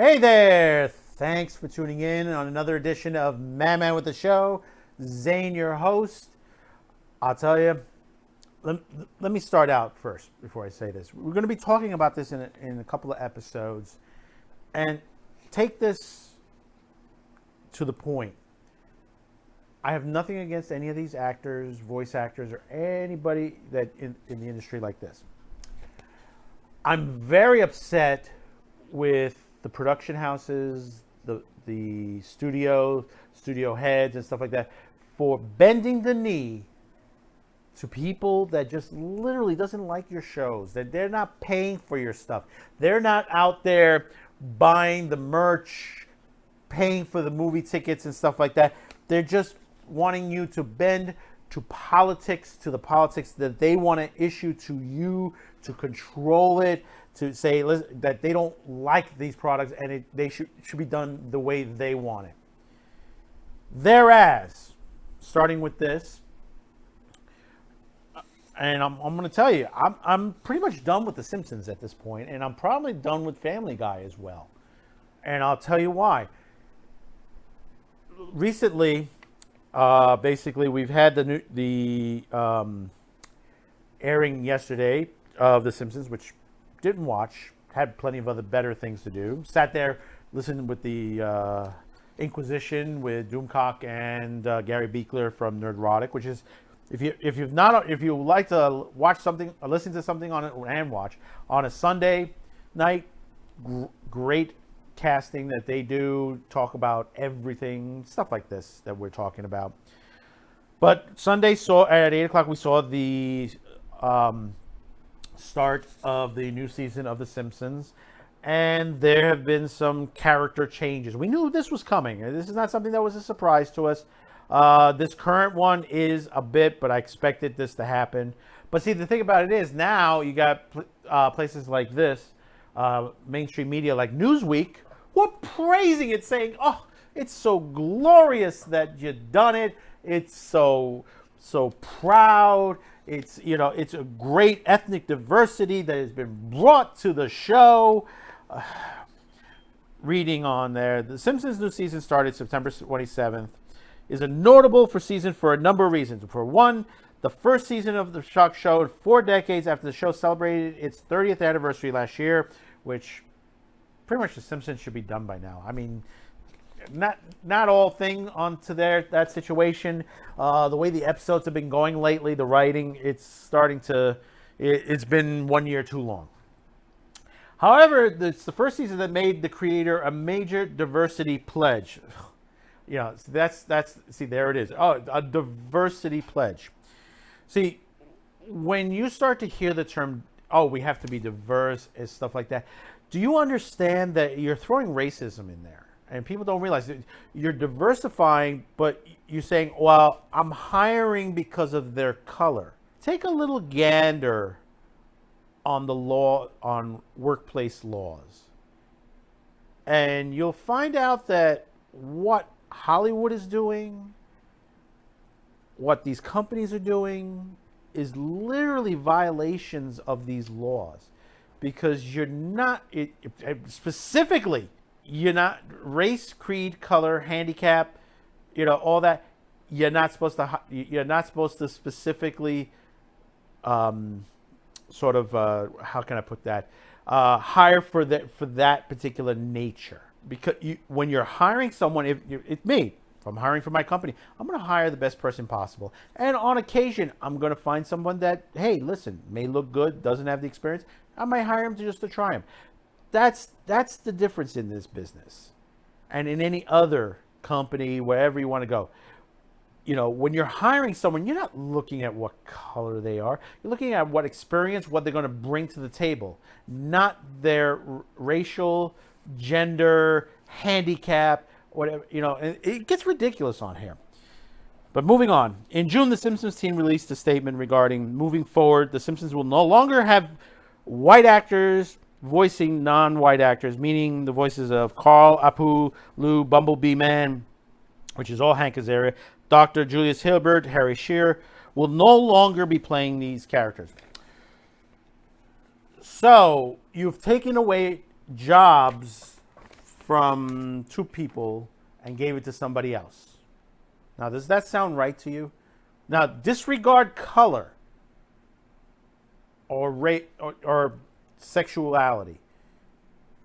Hey there! Thanks for tuning in on another edition of Man with the Show. Zane, your host. I'll tell you, let, let me start out first before I say this. We're going to be talking about this in a couple of episodes. And take this to the point. I have nothing against any of these actors, voice actors, or anybody that in the industry like this. I'm very upset with the production houses, the studio heads and stuff like that for bending the knee to people that just literally doesn't like your shows, that they're not paying for your stuff. They're not out there buying the merch, paying for the movie tickets and stuff like that. They're just wanting you to bend to politics, to the politics that they want to issue to you, to control it, to say that they don't like these products and they should be done the way they want it. Whereas, starting with this, and I'm going to tell you, I'm pretty much done with The Simpsons at this point, and I'm probably done with Family Guy as well. And I'll tell you why. Recently, basically, we've had the airing yesterday of The Simpsons, which didn't watch, had plenty of other better things to do. Sat there, listened with the Inquisition with Doomcock and Gary Beekler from Nerdrotic, which is if you like to watch something or listen to something on it and watch on a Sunday night, great casting that they do, talk about everything, stuff like this that we're talking about. But Sunday at 8:00 we saw the start of the new season of The Simpsons, and there have been some character changes. We knew this was coming. This is not something that was a surprise to us. This current one is a bit, but I expected this to happen. But see, the thing about it is now you got places like this, mainstream media like Newsweek, who are praising it, saying, "Oh, it's so glorious that you've done it. It's so proud. It's a great ethnic diversity that has been brought to the show." Reading on there, The Simpsons new season started September 27th. Is a notable season for a number of reasons. For one, the first season of the show 4 decades after the show celebrated its 30th anniversary last year, which pretty much The Simpsons should be done by now. I mean, not all thing onto that situation. The way the episodes have been going lately, the writing, it's been 1 year too long. However, it's the first season that made the creator a major diversity pledge. See, there it is. Oh, a diversity pledge. See, when you start to hear the term, "Oh, we have to be diverse," and stuff like that, do you understand that you're throwing racism in there? And people don't realize that you're diversifying, but you're saying, "Well, I'm hiring because of their color." Take a little gander on the law, on workplace laws, and you'll find out that what Hollywood is doing, what these companies are doing, is literally violations of these laws, because you're not specifically, you're not race, creed, color, handicap, all that. You're not supposed to specifically how can I put that, hire for that particular nature. Because when you're hiring someone, it's me. If I'm hiring for my company, I'm going to hire the best person possible. And on occasion, I'm going to find someone that, hey, listen, may look good, doesn't have the experience. I might hire him just to try him. That's the difference in this business, and in any other company, wherever you want to go. When you're hiring someone, you're not looking at what color they are. You're looking at what experience, what they're going to bring to the table, not their racial, gender, handicap, whatever. It gets ridiculous on here. But moving on. In June, the Simpsons team released a statement regarding moving forward. The Simpsons will no longer have white actors voicing non-white actors, meaning the voices of Carl, Apu, Lou, Bumblebee Man, which is all Hank Azaria, Dr. Julius Hilbert, Harry Shearer, will no longer be playing these characters. So you've taken away jobs from two people and gave it to somebody else. Now, does that sound right to you? Now, disregard color or race or sexuality.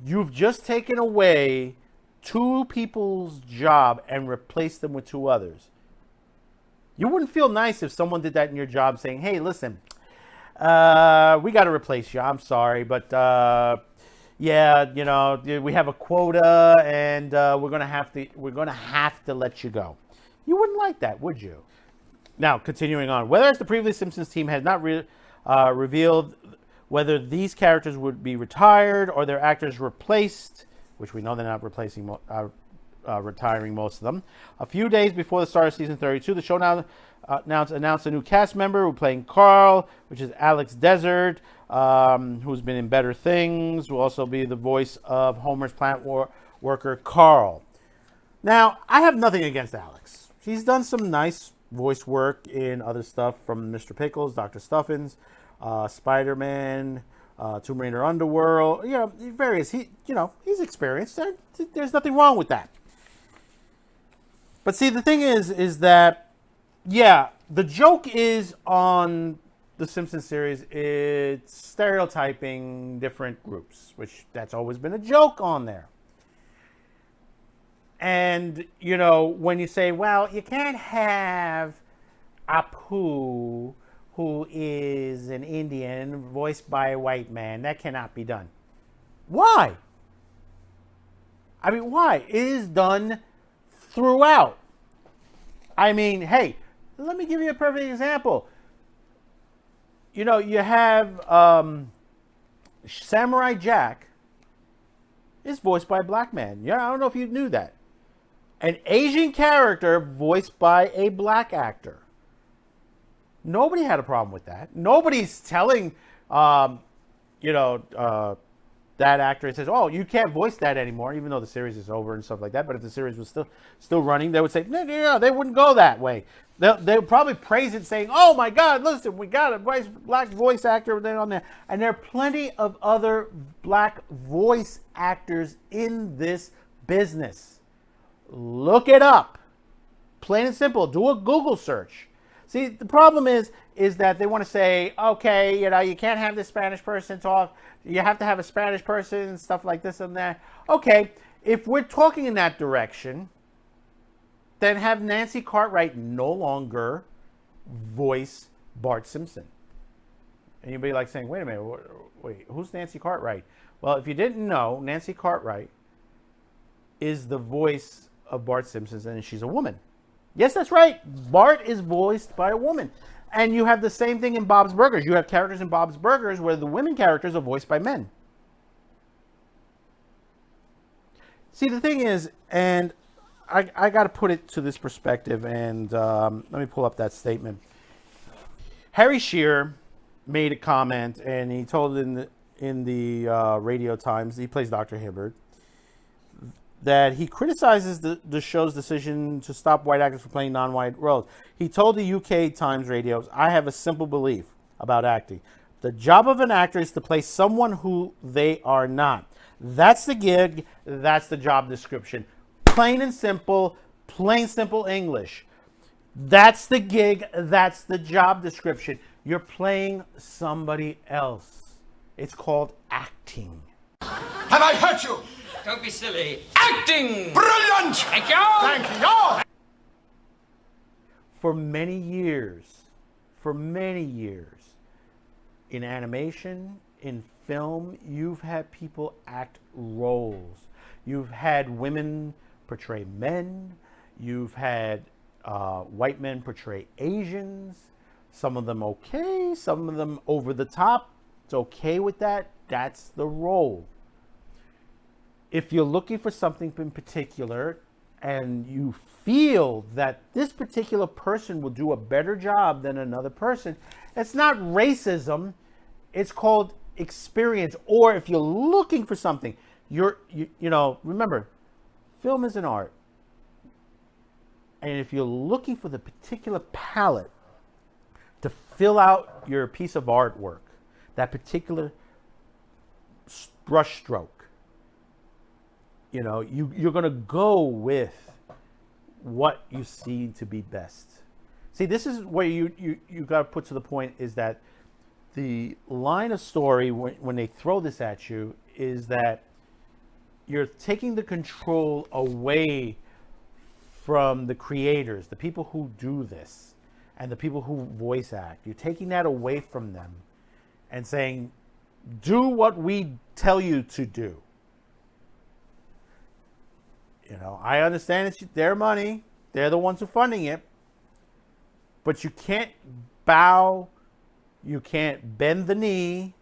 You've just taken away two people's job and replaced them with two others. You wouldn't feel nice if someone did that in your job saying, hey, listen, we got to replace you. I'm sorry, but yeah, you know, we have a quota and we're going to have to let you go. You wouldn't like that, would you? Now, continuing on, whereas the previous Simpsons team has not revealed whether these characters would be retired or their actors replaced, which we know they're not replacing, retiring most of them. A few days before the start of season 32, the show now announced a new cast member who's playing Carl, which is Alex Desert, who's been in Better Things, will also be the voice of Homer's plant worker Carl. Now, I have nothing against Alex. He's done some nice voice work in other stuff from Mr. Pickles, Dr. Stuffins, Spider-Man, Tomb Raider Underworld, you know, various. He's experienced. There's nothing wrong with that. But see, the thing is that, yeah, the joke is on the Simpsons series. It's stereotyping different groups, which that's always been a joke on there. And, you know, when you say, well, you can't have Apu, who is an Indian, voiced by a white man. That cannot be done. Why? I mean, why? It is done throughout. I mean, hey, let me give you a perfect example. You know, you have Samurai Jack is voiced by a black man. Yeah, I don't know if you knew that. An Asian character voiced by a black actor. Nobody had a problem with that. Nobody's telling, that actor says, "Oh, you can't voice that anymore," even though the series is over and stuff like that. But if the series was still running, they would say, "No, they wouldn't go that way." They would probably praise it, saying, "Oh my God, listen, we got a black voice actor on there," and there are plenty of other black voice actors in this business. Look it up. Plain and simple. Do a Google search. See, the problem is that they want to say, okay, you can't have this Spanish person talk. You have to have a Spanish person and stuff like this and that. Okay, if we're talking in that direction, then have Nancy Cartwright no longer voice Bart Simpson. And you'll be like saying, wait a minute, wait, who's Nancy Cartwright? Well, if you didn't know, Nancy Cartwright is the voice of Bart Simpson, and she's a woman. Yes, that's right. Bart is voiced by a woman. And you have the same thing in Bob's Burgers. You have characters in Bob's Burgers where the women characters are voiced by men. See, the thing is, and I got to put it to this perspective, and let me pull up that statement. Harry Shearer made a comment, and he told it in the Radio Times. He plays Dr. Hibbert. That he criticizes the show's decision to stop white actors from playing non-white roles. He told the UK Times Radio, "I have a simple belief about acting. The job of an actor is to play someone who they are not. That's the gig. That's the job description. Plain and simple, plain simple English. That's the gig. That's the job description. You're playing somebody else. It's called acting." Have I hurt you? Don't be silly. Acting! Brilliant! Thank you! Thank you! For many years, in animation, in film, you've had people act roles. You've had women portray men. You've had white men portray Asians. Some of them okay, some of them over the top. It's okay with that. That's the role. If you're looking for something in particular and you feel that this particular person will do a better job than another person, it's not racism. It's called experience. Or if you're looking for something, remember, film is an art. And if you're looking for the particular palette to fill out your piece of artwork, that particular brush stroke, you're going to go with what you see to be best. See, this is where you got to put to the point is that the line of story when they throw this at you is that you're taking the control away from the creators, the people who do this, and the people who voice act. You're taking that away from them and saying, do what we tell you to do. I understand it's their money. They're the ones who are funding it. But you can't bow. You can't bend the knee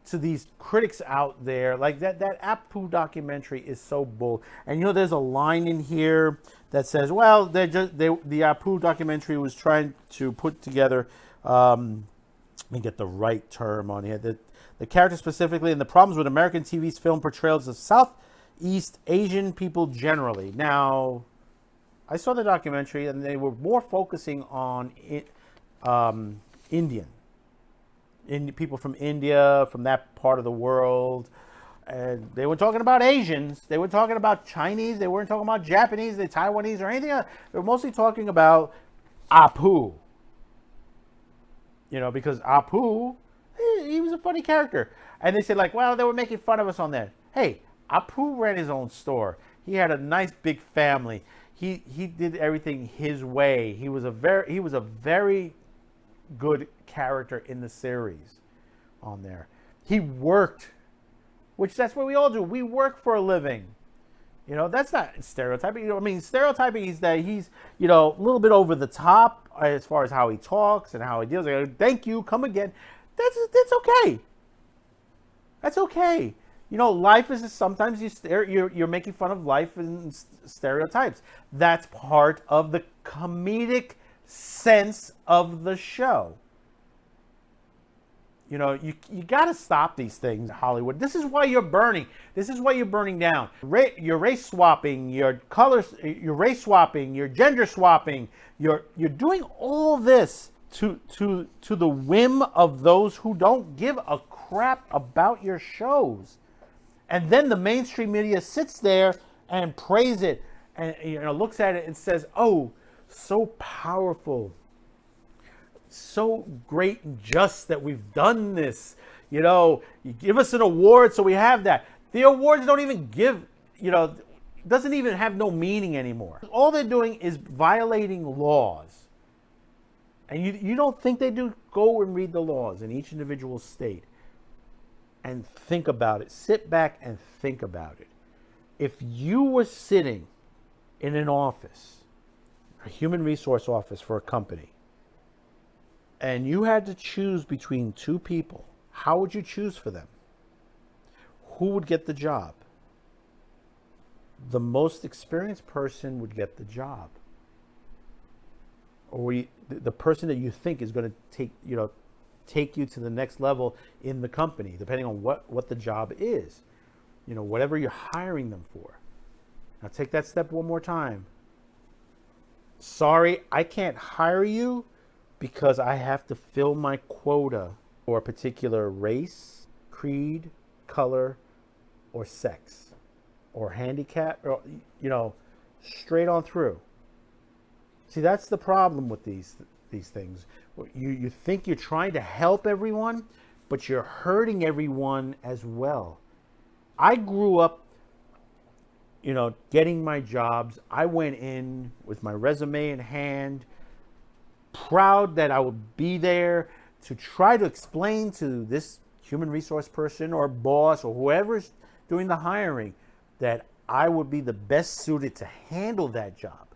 to these critics out there. Like that Apu documentary is so bull. And there's a line in here that says, well, the Apu documentary was trying to put together, let me get the right term on here, the character specifically and the problems with American TV's film portrayals of Southeast Asian people generally. Now, I saw the documentary and they were more focusing on Indian people from India, from that part of the world. And they were talking about Asians. They were talking about Chinese. They weren't talking about Japanese, the Taiwanese, or anything else. They were mostly talking about Apu. Because Apu, he was a funny character. And they said, well, they were making fun of us on that. Hey, Apu ran his own store. He had a nice big family. He did everything his way. He was a very good character in the series on there. He worked, which that's what we all do. We work for a living. That's not stereotyping. Stereotyping is that he's, a little bit over the top as far as how he talks and how he deals. Thank you, come again. That's okay. That's okay. Life is sometimes you're making fun of life and stereotypes. That's part of the comedic sense of the show. You got to stop these things, Hollywood. This is why you're burning. This is why you're burning down. You're race swapping, your colors, you're race swapping, you're gender swapping. You're doing all this to the whim of those who don't give a crap about your shows. And then the mainstream media sits there and praise it and looks at it and says, "Oh, so powerful. So great and just that we've done this. You give us an award, so we have that." The awards don't even doesn't even have no meaning anymore. All they're doing is violating laws. And you don't think they do? Go and read the laws in each individual state and think about it. Sit back and think about it. If you were sitting in an office, a human resource office for a company, and you had to choose between two people, how would you choose for them? Who would get the job? The most experienced person would get the job. Or the person that you think is going to take you to the next level in the company, depending on what the job is. Whatever you're hiring them for. Now take that step one more time. Sorry, I can't hire you because I have to fill my quota for a particular race, creed, color, or sex, or handicap, or, straight on through. See, that's the problem with these things. You think you're trying to help everyone, but you're hurting everyone as well. I grew up, getting my jobs. I went in with my resume in hand, proud that I would be there to try to explain to this human resource person or boss or whoever's doing the hiring that I would be the best suited to handle that job.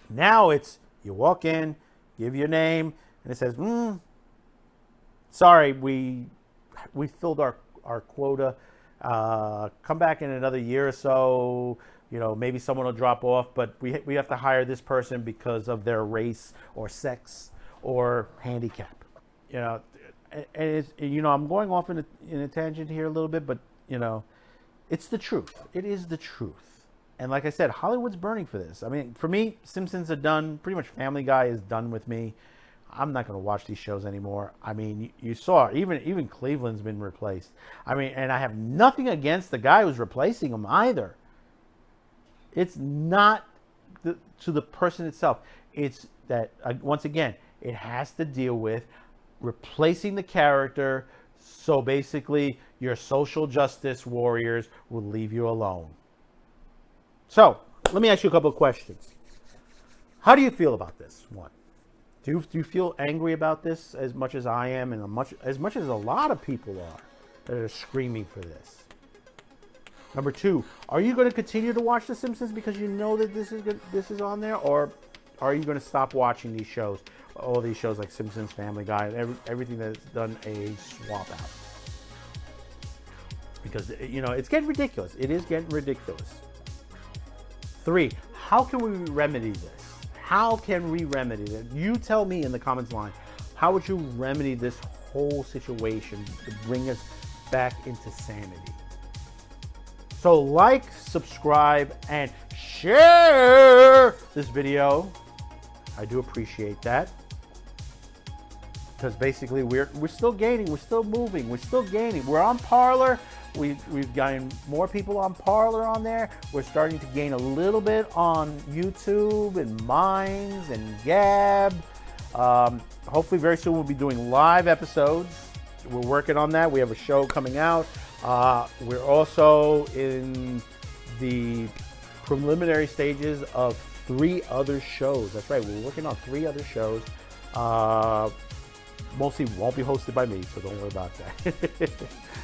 Now it's, you walk in, give your name, and it says, sorry, we filled our quota. Come back in another year or so. Maybe someone will drop off, but we have to hire this person because of their race or sex or handicap. And it's, I'm going off in a tangent here a little bit, but it's the truth. It is the truth. And like I said, Hollywood's burning for this. For me, Simpsons are done. Pretty much Family Guy is done with me. I'm not going to watch these shows anymore. I mean, you saw even Cleveland's been replaced. I mean, and I have nothing against the guy who's replacing him either. It's not to the person itself. It's that, once again, it has to deal with replacing the character. So basically, your social justice warriors will leave you alone. So, let me ask you a couple of questions. How do you feel about this? One, do you feel angry about this as much as I am, and as much as a lot of people are that are screaming for this? Number two, are you going to continue to watch The Simpsons because you know that this is on there, or are you going to stop watching these shows, all these shows like Simpsons, Family Guy, and everything that's done a swap out? Because it's getting ridiculous. It is getting ridiculous. Three, how can we remedy this? How can we remedy it? You tell me in the comments line, how would you remedy this whole situation to bring us back into sanity? So like, subscribe, and share this video. I do appreciate that. Because basically we're still gaining, we're still moving, we're still gaining. We're on Parler. We've gotten more people on Parler on there. We're starting to gain a little bit on YouTube and Minds and Gab. Hopefully very soon we'll be doing live episodes. We're working on that. We have a show coming out. We're also in the preliminary stages of 3 other shows. That's right, we're working on 3 other shows. Mostly won't be hosted by me, so don't worry about that.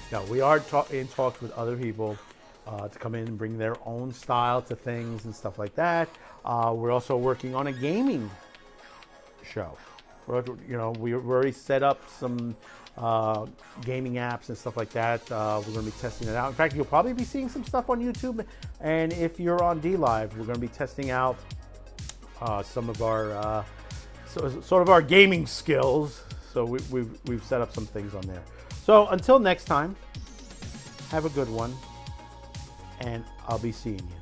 No, we are in talks with other people to come in and bring their own style to things and stuff like that. We're also working on a gaming show. We've already set up some gaming apps and stuff like that. We're going to be testing it out. In fact, you'll probably be seeing some stuff on YouTube. And if you're on DLive, we're going to be testing out some of our sort of our gaming skills. So we've set up some things on there. So until next time, have a good one, and I'll be seeing you.